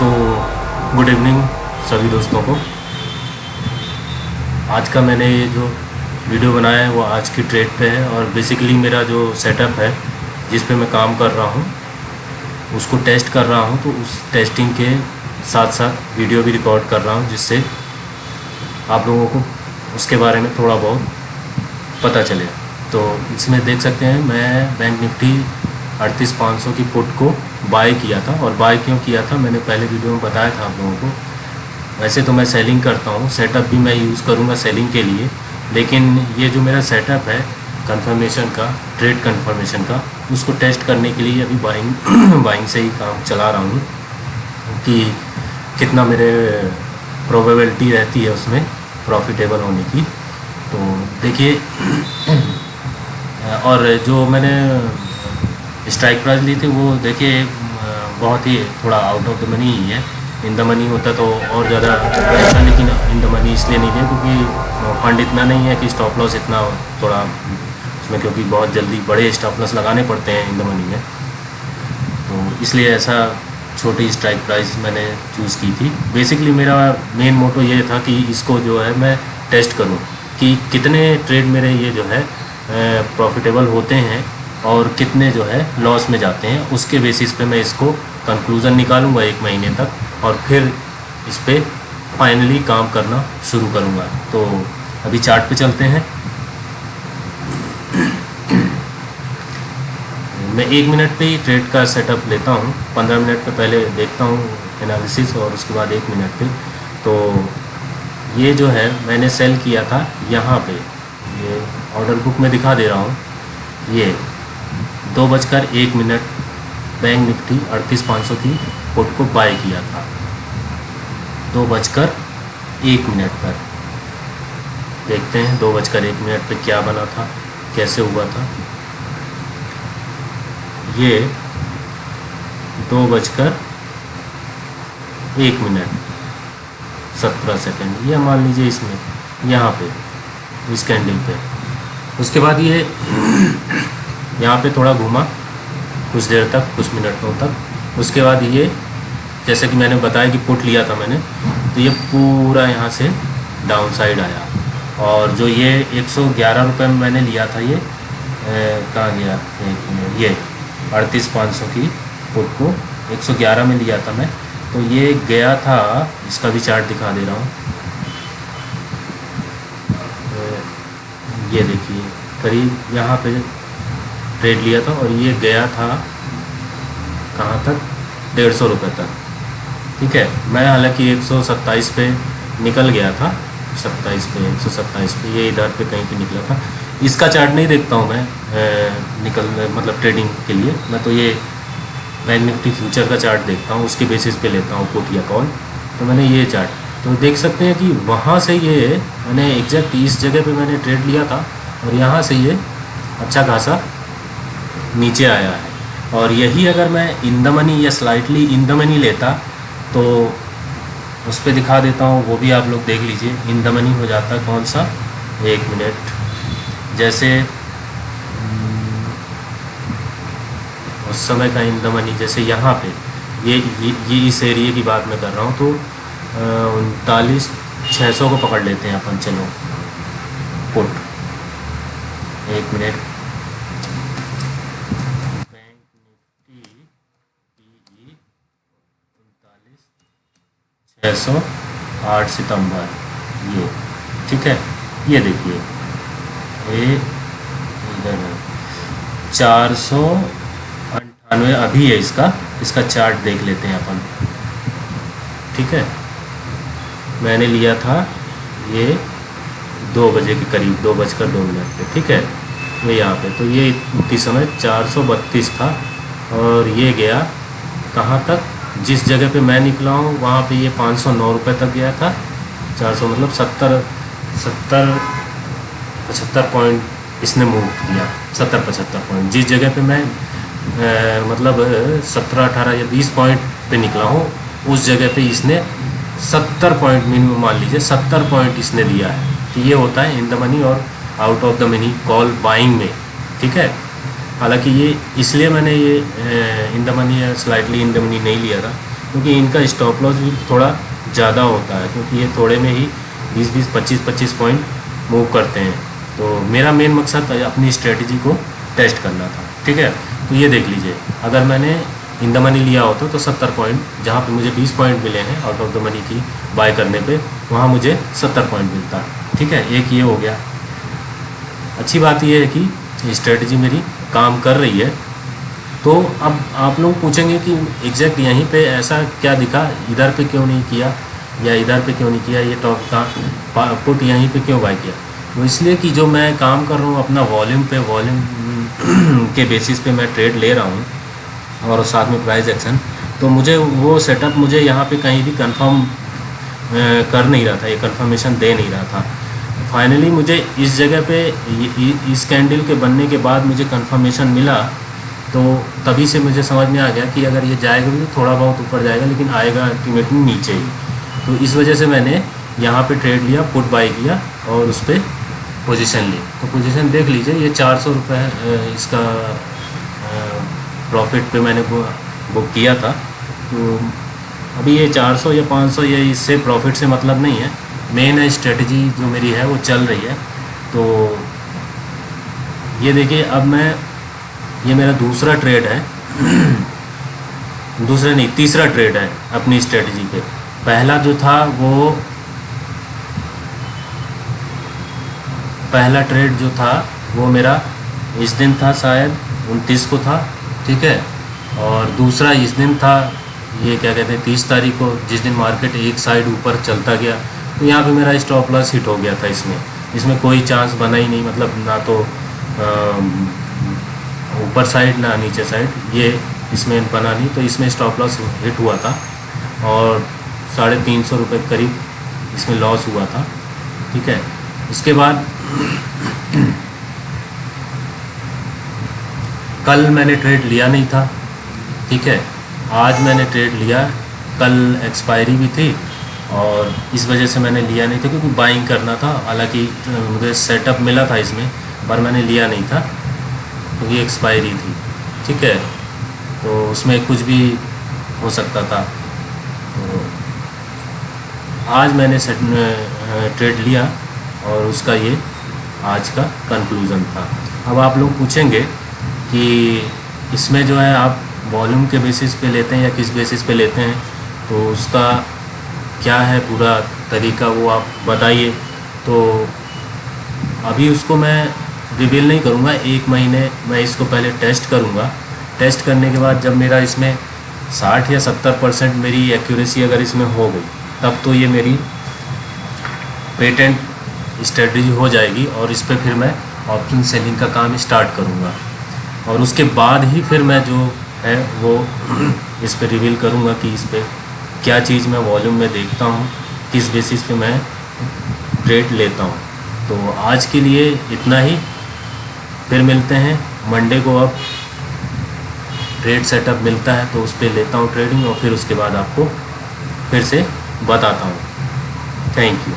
तो good evening सभी दोस्तों को। आज का मैंने ये जो वीडियो बनाया है वो आज की ट्रेड पे है और बेसिकली मेरा जो सेटअप है जिस पे मैं काम कर रहा हूँ उसको टेस्ट कर रहा हूँ, तो उस टेस्टिंग के साथ साथ वीडियो भी रिकॉर्ड कर रहा हूँ जिससे आप लोगों को उसके बारे में थोड़ा बहुत पता चले। तो इसमें देख सकते हैं मैं बैंक निफ्टी 38,500 की पुट को बाय किया था। और बाय क्यों किया था मैंने पहले वीडियो में बताया था आप लोगों को। वैसे तो मैं सेलिंग करता हूँ, सेटअप भी मैं यूज़ करूँगा सेलिंग के लिए, लेकिन ये जो मेरा सेटअप है कंफर्मेशन का, ट्रेड कंफर्मेशन का, उसको टेस्ट करने के लिए अभी बाइंग से ही काम चला रहा हूँ कि कितना मेरे प्रोबेबिलिटी रहती है उसमें प्रॉफिटेबल होने की। तो देखिए और जो मैंने स्ट्राइक प्राइस ली थी वो देखिए बहुत ही थोड़ा आउट ऑफ द मनी ही है। इन द मनी होता तो और ज़्यादा पैसा, लेकिन इन द मनी इसलिए नहीं लिया क्योंकि फंड इतना नहीं है कि स्टॉप लॉस इतना थोड़ा उसमें, क्योंकि बहुत जल्दी बड़े स्टॉप लॉस लगाने पड़ते हैं इन द मनी में, तो इसलिए ऐसा छोटी स्ट्राइक प्राइस मैंने चूज़ की थी। बेसिकली मेरा मेन मोटो ये था कि इसको जो है मैं टेस्ट करूं कि कितने ट्रेड मेरे ये जो है प्रॉफिटेबल होते हैं और कितने जो है लॉस में जाते हैं। उसके बेसिस पे मैं इसको कंक्लूज़न निकालूंगा 1 महीने तक और फिर इस पे फाइनली काम करना शुरू करूंगा। तो अभी चार्ट पे चलते हैं। मैं 1 मिनट पे ही ट्रेड का सेटअप लेता हूँ, 15 मिनट पे पहले देखता हूँ एनालिसिस और उसके बाद 1 मिनट पे। तो ये जो है मैंने सेल किया था यहाँ पे, ये ऑर्डर बुक में दिखा दे रहा हूँ, ये 2:01 बैंक निफ्टी 38,500 की पुट को बाय किया था 2:01 पर। देखते हैं 2:01 पे क्या बना था, कैसे हुआ था। ये 2:01 ये मान लीजिए इसमें यहाँ पे इस कैंडल पे। उसके बाद ये यहाँ पे थोड़ा घूमा कुछ देर तक, कुछ मिनटों तक। उसके बाद ये जैसे कि मैंने बताया कि पुट लिया था मैंने, तो ये पूरा यहाँ से डाउन साइड आया और जो ये 111 रुपये में मैंने लिया था, ये कहाँ गया, ये 38,500 की पुट को 111 में लिया था मैं, तो ये गया था, इसका भी चार्ट दिखा दे रहा हूँ। ये देखिए करीब यहाँ पे ट्रेड लिया था और ये गया था कहाँ तक, 150 रुपये तक। ठीक है, मैं हालांकि 127 पे निकल गया था, 27 पे 127 पे, ये इधर पे कहीं पे निकला था। इसका चार्ट नहीं देखता हूँ मैं मतलब ट्रेडिंग के लिए, मैं तो ये बैंक निफ्टी फ्यूचर का चार्ट देखता हूँ, उसके बेसिस पे लेता हूँ पुट या कॉल। तो मैंने ये चार्ट तो देख सकते हैं कि वहाँ से ये मैंने एग्जैक्ट इस जगह पे मैंने ट्रेड लिया था और यहाँ से ये अच्छा खासा नीचे आया है। और यही अगर मैं इन द मनी या स्लाइटली इन द मनी लेता तो उस पर दिखा देता हूँ, वो भी आप लोग देख लीजिए। इन द मनी हो जाता कौन सा, 1 मिनट, जैसे उस समय का इन द मनी, जैसे यहाँ पे ये इस एरिया की बात मैं कर रहा हूँ, तो 39,600 को पकड़ लेते हैं अपन। चलो put 1 minute, bank Nifty PE 39,600 8 सितंबर, ये ठीक है। ये देखिए ये इधर 498 अभी है इसका चार्ट देख लेते हैं अपन। ठीक है, मैंने लिया था ये 2 बजे के करीब, 2:02 पे। ठीक है, ये यहाँ पे, तो ये उतनी समय 432 था और ये गया कहाँ तक, जिस जगह पे मैं निकला हूँ वहाँ पे ये 509 रुपये तक गया था। 400 मतलब 75 पॉइंट इसने मूव किया, 70-75 पॉइंट। जिस जगह पे मैं मतलब 17, 18 या 20 पॉइंट पे निकला हूँ उस जगह पे इसने 70 पॉइंट, मिनिमम मान लीजिए 70 पॉइंट इसने दिया है। तो ये होता है इन द मनी और out of the money call buying में। ठीक है, हालांकि ये इसलिए मैंने ये इन द मनी या स्लाइटली इन द मनी नहीं लिया था क्योंकि इनका स्टॉप लॉस भी थोड़ा ज़्यादा होता है, क्योंकि ये थोड़े में ही 20-20, 25-25 पॉइंट मूव करते हैं। तो मेरा मेन मकसद अपनी स्ट्रेटजी को टेस्ट करना था, ठीक है। तो ये देख लीजिए, अगर मैंने इन द मनी लिया होता तो 70 पॉइंट, जहाँ पे मुझे 20 पॉइंट मिले हैं आउट ऑफ द मनी की बाय करने पे, वहाँ मुझे 70 पॉइंट मिलता, ठीक है। एक ये हो गया। अच्छी बात ये है कि स्ट्रेटजी मेरी काम कर रही है। तो अब आप लोग पूछेंगे कि एग्जैक्ट यहीं पे ऐसा क्या दिखा, इधर पे क्यों नहीं किया या इधर पे क्यों नहीं किया, ये टॉप का पुट यहीं पे क्यों बाय किया। तो इसलिए कि जो मैं काम कर रहा हूँ अपना वॉल्यूम के बेसिस पे मैं ट्रेड ले रहा हूँ, और साथ में प्राइस एक्शन, तो मुझे वो सेटअप मुझे यहाँ पे कहीं भी कंफर्म कर नहीं रहा था, ये कंफर्मेशन दे नहीं रहा था। फाइनली मुझे इस जगह पे इस कैंडल के बनने के बाद मुझे कंफर्मेशन मिला, तो तभी से मुझे समझ में आ गया कि अगर ये जाएगा भी तो थोड़ा बहुत ऊपर जाएगा, लेकिन आएगा अल्टीमेटली नीचे ही। तो इस वजह से मैंने यहाँ पे ट्रेड लिया, पुट बाय किया और उस पर पोजीशन ली। तो पोजीशन देख लीजिए, ये 400 रुपये इसका प्रॉफिट पे मैंने बुक किया था। तो अभी ये 400 या 500 ये इससे प्रॉफिट से मतलब नहीं है, मेन स्ट्रेटजी जो मेरी है वो चल रही है। तो ये देखिए, अब ये मेरा दूसरा ट्रेड है दूसरा नहीं, तीसरा ट्रेड है अपनी स्ट्रेटजी पे। पहला जो था पहला ट्रेड जो था वो मेरा इस दिन था, शायद 29 को था, ठीक है। और दूसरा इस दिन था, ये क्या कहते हैं, 30 तारीख को, जिस दिन मार्केट एक साइड ऊपर चलता गया। तो यहाँ पे मेरा स्टॉप लॉस हिट हो गया था। इसमें कोई चांस बना ही नहीं, मतलब ना तो ऊपर साइड ना नीचे साइड, ये इसमें बना नहीं। तो इसमें स्टॉप लॉस हिट हुआ था और 350 रुपये करीब इसमें लॉस हुआ था, ठीक है। उसके बाद कल मैंने ट्रेड लिया नहीं था, ठीक है। आज मैंने ट्रेड लिया, कल एक्सपायरी भी थी और इस वजह से मैंने लिया नहीं था, क्योंकि बाइंग करना था। हालांकि मुझे सेटअप मिला था इसमें, पर मैंने लिया नहीं था क्योंकि एक्सपायरी थी, ठीक है। तो उसमें कुछ भी हो सकता था। तो आज मैंने ट्रेड लिया और उसका ये आज का कंक्लूज़न था। अब आप लोग पूछेंगे कि इसमें जो है आप वॉल्यूम के बेसिस पे लेते हैं या किस बेसिस पे लेते हैं, तो उसका क्या है पूरा तरीका, वो आप बताइए। तो अभी उसको मैं रिवील नहीं करूँगा, 1 महीने मैं इसको पहले टेस्ट करूँगा। टेस्ट करने के बाद जब मेरा इसमें 60 या 70% मेरी एक्यूरेसी अगर इसमें हो गई, तब तो ये मेरी पेटेंट स्ट्रेटजी हो जाएगी और इस पर फिर मैं ऑप्शन सेलिंग का काम स्टार्ट करूँगा। और उसके बाद ही फिर मैं जो है वो इस पर रिवील करूँगा कि इस पर क्या चीज़ मैं वॉल्यूम में देखता हूँ, किस बेसिस पे मैं ट्रेड लेता हूँ। तो आज के लिए इतना ही, फिर मिलते हैं मंडे को। अब ट्रेड सेटअप मिलता है तो उस पर लेता हूँ ट्रेडिंग और फिर उसके बाद आपको फिर से बताता हूँ। Thank you.